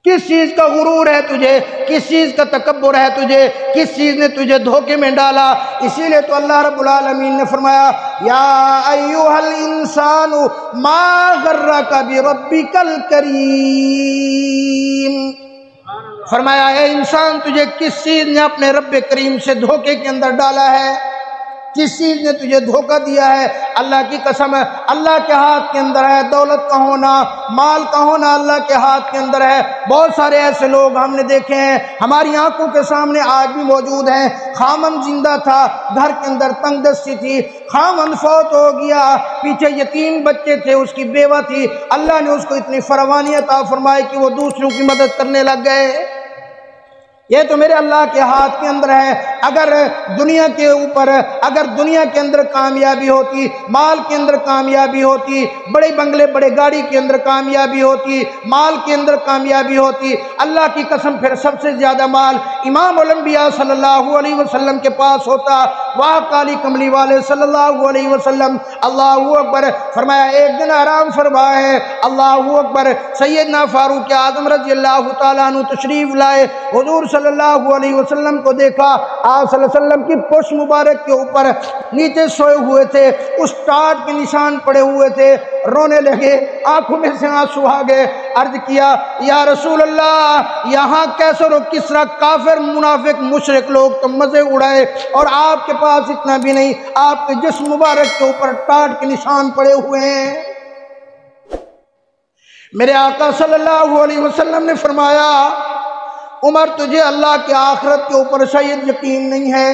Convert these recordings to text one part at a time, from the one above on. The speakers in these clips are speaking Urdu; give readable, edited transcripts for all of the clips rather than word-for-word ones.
کس چیز کا غرور ہے تجھے، کس چیز کا تکبر ہے تجھے، کس چیز نے تجھے دھوکے میں ڈالا؟ اسی لیے تو اللہ رب العالمین نے فرمایا یا ایھا الانسان ما غرک بربک الکریم، فرمایا اے انسان تجھے کس چیز نے اپنے رب کریم سے دھوکے کے اندر ڈالا ہے، کس چیز نے تجھے دھوکہ دیا ہے؟ اللہ کی قسم ہے اللہ کے ہاتھ کے اندر ہے دولت کا ہونا، مال کا ہونا اللہ کے ہاتھ کے اندر ہے۔ بہت سارے ایسے لوگ ہم نے دیکھے ہیں، ہماری آنکھوں کے سامنے آج بھی موجود ہیں، خامن زندہ تھا، گھر کے اندر تنگ دستی تھی، خامن فوت ہو گیا، پیچھے یتیم بچے تھے، اس کی بیوہ تھی، اللہ نے اس کو اتنی فراوانی عطا فرمائی کہ وہ دوسروں کی مدد کرنے لگ گئے۔ یہ تو میرے اللہ کے ہاتھ کے اندر ہے۔ اگر دنیا کے اوپر، اگر دنیا کے اندر کامیابی ہوتی، مال کے اندر کامیابی ہوتی، بڑے بنگلے بڑے گاڑی کے اندر کامیابی ہوتی، مال کے اندر کامیابی ہوتی، اللہ کی قسم پھر سب سے زیادہ مال امام الانبیاء صلی اللہ علیہ وسلم کے پاس ہوتا۔ واہ کالی کملی والے صلی اللہ علیہ وسلم، اللہ اکبر، فرمایا ایک دن آرام فرما ہے، اللہ اکبر، سیدنا فاروق اعظم رضی اللہ تعالیٰ عنہ تشریف لائے، حضور صلی اللہ علیہ وسلم کو دیکھا، آپ صلی اللہ علیہ وسلم کی پشت مبارک کے اوپر نیچے سوئے ہوئے تھے، اس ٹاٹ کے نشان پڑے ہوئے تھے، رونے لگے، آنکھوں میں سے آنسو آ گئے، عرض کیا یا رسول اللہ یہاں کیسر و کسرا کافر منافق مشرک لوگ تو مزے اڑائے اور آپ کے پاس اتنا بھی نہیں، آپ کے جسم مبارک کے اوپر ٹاٹ کے نشان پڑے ہوئے ہیں۔ میرے آقا صلی اللہ علیہ وسلم نے فرمایا عمر تجھے اللہ کے آخرت کے اوپر شاید یقین نہیں ہے،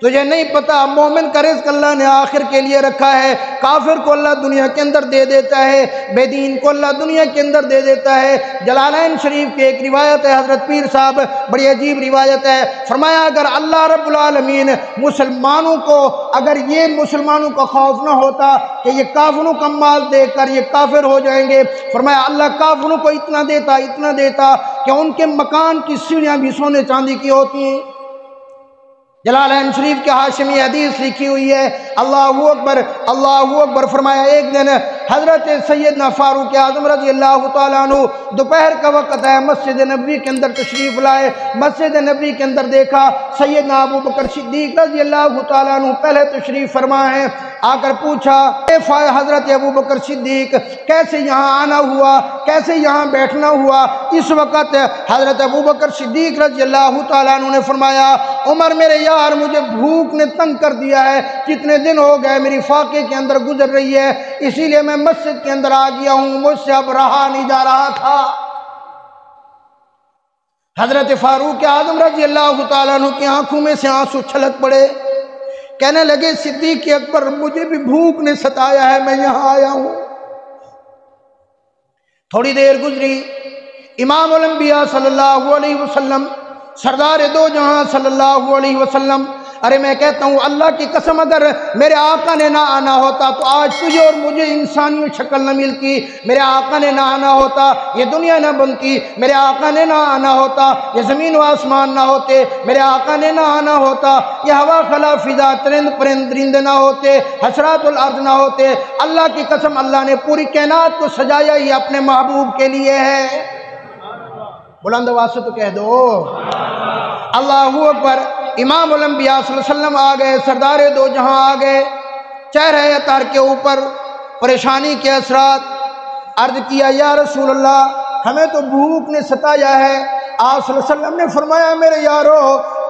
تجھے نہیں پتا مومن کا رزق اللہ نے آخر کے لیے رکھا ہے، کافر کو اللہ دنیا کے اندر دے دیتا ہے، بے دین کو اللہ دنیا کے اندر دے دیتا ہے۔ جلالین شریف کی ایک روایت ہے، حضرت پیر صاحب بڑی عجیب روایت ہے، فرمایا اگر اللہ رب العالمین مسلمانوں کو، اگر یہ مسلمانوں کا خوف نہ ہوتا کہ یہ کافروں کا مال دے کر یہ کافر ہو جائیں گے، فرمایا اللہ کافروں کو اتنا دیتا کہ ان کے مکان کی سیڑھیاں بھی سونے چاندی کی ہوتی ہیں۔ جلالین شریف کے ہاشمی حدیث لکھی ہوئی ہے، اللہ اکبر اللہ اکبر، فرمایا ایک دن حضرت سیدنا فاروق اعظم رضی اللہ تعالیٰ عنہ دوپہر کا وقت ہے، مسجد نبوی کے اندر تشریف لائے، مسجد نبوی کے اندر دیکھا سیدنا ابو بکر صدیق رضی اللہ تعالیٰ عنہ پہلے تشریف فرما ہے، آ کر پوچھا اے حضرت ابو بکر صدیق کیسے یہاں آنا ہوا، کیسے یہاں بیٹھنا ہوا؟ اس وقت حضرت ابو بکر صدیق رضی اللہ تعالیٰ عنہ نے فرمایا عمر میرے یار مجھے بھوک نے تنگ کر دیا ہے، کتنے دن ہو گئے میری فاقے کے اندر گزر رہی ہے، اسی لیے میں مسجد کے اندر آ گیا ہوں، مجھ سے اب رہا نہیں جا رہا تھا۔ حضرت فاروق اعظم رضی اللہ تعالیٰ عنہ کی آنکھوں میں سے آنسو چھلک پڑے، کہنے لگے صدیق اکبر مجھے بھی بھوک نے ستایا ہے، میں یہاں آیا ہوں۔ تھوڑی دیر گزری، امام الانبیاء صلی اللہ علیہ وسلم، سردار دو جہاں صلی اللہ علیہ وسلم، ارے میں کہتا ہوں اللہ کی قسم اگر میرے آقا نے نہ آنا ہوتا تو آج تجھے اور مجھے انسانی شکل نہ ملتی، میرے آقا نے نہ آنا ہوتا یہ دنیا نہ بنتی، میرے آقا نے نہ آنا ہوتا یہ زمین و آسمان نہ ہوتے، میرے آقا نے نہ آنا ہوتا یہ ہوا خلا فضا چرند پرند درندے نہ ہوتے، حشرات الارض نہ ہوتے۔ اللہ کی قسم اللہ نے پوری کائنات کو سجایا ہی اپنے محبوب کے لیے ہے، بلند آواز سے تو کہہ دو اللہ اکبر۔ امام الانبیاء صلی اللہ علیہ وسلم آ گئے، سردار دو جہاں آ گئے، چہرہ اطہر کے اوپر پریشانی کے اثرات، عرض کیا یا رسول اللہ ہمیں تو بھوک نے ستایا ہے۔ آپ صلی اللہ علیہ وسلم نے فرمایا میرے یارو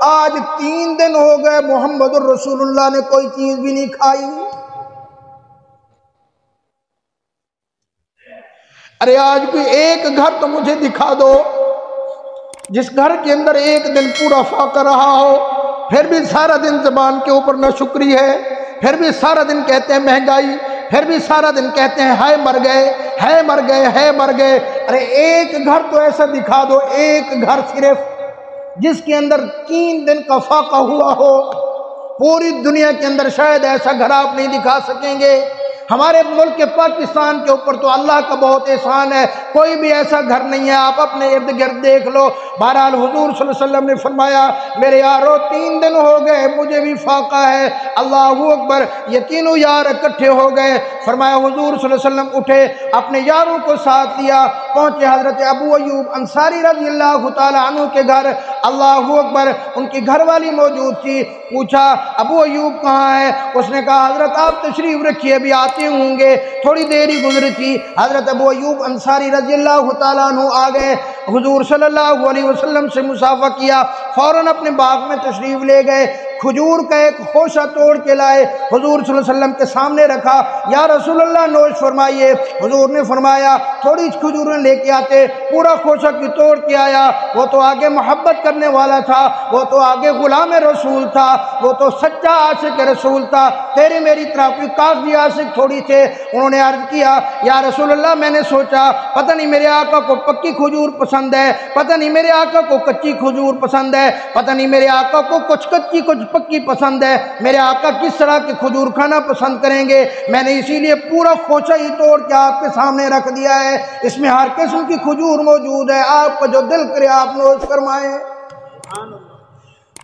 آج 3 دن ہو گئے محمد الرسول اللہ نے کوئی چیز بھی نہیں کھائی۔ ارے آج کوئی ایک گھر تو مجھے دکھا دو جس گھر کے اندر ایک دن پورا فاقہ رہا ہو، پھر بھی سارا دن زبان کے اوپر نہ شکری ہے، پھر بھی سارا دن کہتے ہیں مہنگائی، پھر بھی سارا دن کہتے ہیں ہائے مر گئے ہے مر گئے ہے مر گئے۔ ارے ایک گھر تو ایسا دکھا دو، ایک گھر صرف جس کے اندر 3 دن کا فاقہ ہوا ہو، پوری دنیا کے اندر شاید ایسا گھر آپ نہیں دکھا سکیں گے۔ ہمارے ملک پاکستان کے اوپر تو اللہ کا بہت احسان ہے، کوئی بھی ایسا گھر نہیں ہے، آپ اپنے ارد گرد دیکھ لو۔ بہرحال حضور صلی اللہ علیہ وسلم نے فرمایا میرے یارو 3 دن ہو گئے مجھے بھی فاقہ ہے۔ اللہ اکبر، یہ تینوں یار اکٹھے ہو گئے، فرمایا حضور صلی اللہ علیہ وسلم اٹھے، اپنے یاروں کو ساتھ لیا پہنچے حضرت ابو ایوب انصاری رضی اللہ تعالیٰ عنہ کے گھر، اللہ اکبر، ان کی گھر والی موجود تھی۔ پوچھا ابو ایوب کہاں ہے؟ اس نے کہا حضرت آپ تشریف رکھیے، ابھی آتے ہوں گے۔ تھوڑی دیر ہی گزری تھی، حضرت ابو ایوب انصاری رضی اللہ تعالیٰ عنہ آ گئے، حضور صلی اللہ علیہ وسلم سے مصافحہ کیا، فوراً اپنے باغ میں تشریف لے گئے، کھجور کا ایک خوشہ توڑ کے لائے، حضور صلی اللہ علیہ وسلم کے سامنے رکھا، یا رسول اللہ نوش فرمائیے۔ حضور نے فرمایا تھوڑی کھجوریں لے کے آتے، پورا خوشہ کی توڑ کے آیا۔ وہ تو آگے محبت کرنے والا تھا، وہ تو آگے غلام رسول تھا، وہ تو سچا عاشق رسول تھا، تیری میری طرح کوئی کاغذی عاشق تھوڑی تھے۔ انہوں نے عرض کیا یا رسول اللہ میں نے سوچا پتہ نہیں میرے آقا کو پکی کھجور پسند ہے، پتہ نہیں میرے آقا کو کچی کھجور پسند ہے، پتہ نہیں میرے آقا کو کچھ کچی کچھ پکی پسند ہے، میرے آقا کس طرح کی کھجور کھانا پسند کریں گے، میں نے اسی لیے پورا خوشہ ہی توڑ کے آپ کے سامنے رکھ دیا ہے، اس میں ہر قسم کی کھجور موجود ہے، آپ کو جو دل کرے آپ نوش فرمائیں۔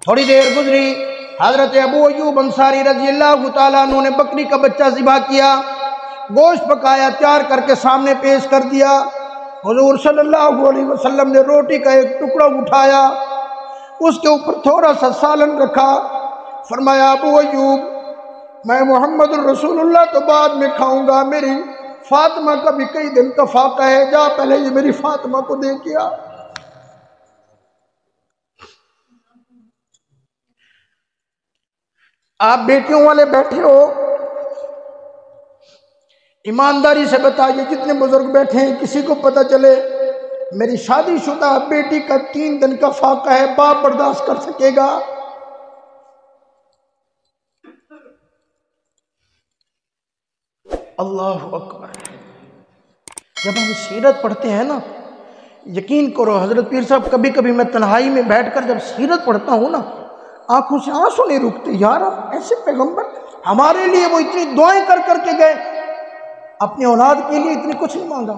تھوڑی دیر گزری، حضرت ابو ایوب انصاری رضی اللہ تعالیٰ عنہ نے بکری کا بچہ ذبح کیا، گوشت پکایا، تیار کر کے سامنے پیش کر دیا۔ حضور صلی اللہ علیہ وسلم نے روٹی کا ایک ٹکڑا اٹھایا، اس کے اوپر تھوڑا سا سالن رکھا، فرمایا ابو ایوب میں محمد الرسول اللہ تو بعد میں کھاؤں گا، میری فاطمہ کا بھی کئی دن کا فاقہ ہے، جا پہلے یہ میری فاطمہ کو دے کیا۔ آپ بیٹیوں والے بیٹھے ہو، ایمانداری سے بتائیے جتنے بزرگ بیٹھے ہیں کسی کو پتہ چلے میری شادی شدہ بیٹی کا 3 دن کا فاقہ ہے، باپ برداشت کر سکے گا؟ اللہ اکبر۔ جب ہم سیرت پڑھتے ہیں نا، یقین کرو حضرت پیر صاحب، کبھی کبھی میں تنہائی میں بیٹھ کر جب سیرت پڑھتا ہوں نا، آنکھوں سے آنسو نہیں رکتے، یار ایسے پیغمبر ہمارے لیے وہ اتنی دعائیں کر کر کے گئے، اپنی اولاد کے لیے اتنی کچھ نہیں مانگا۔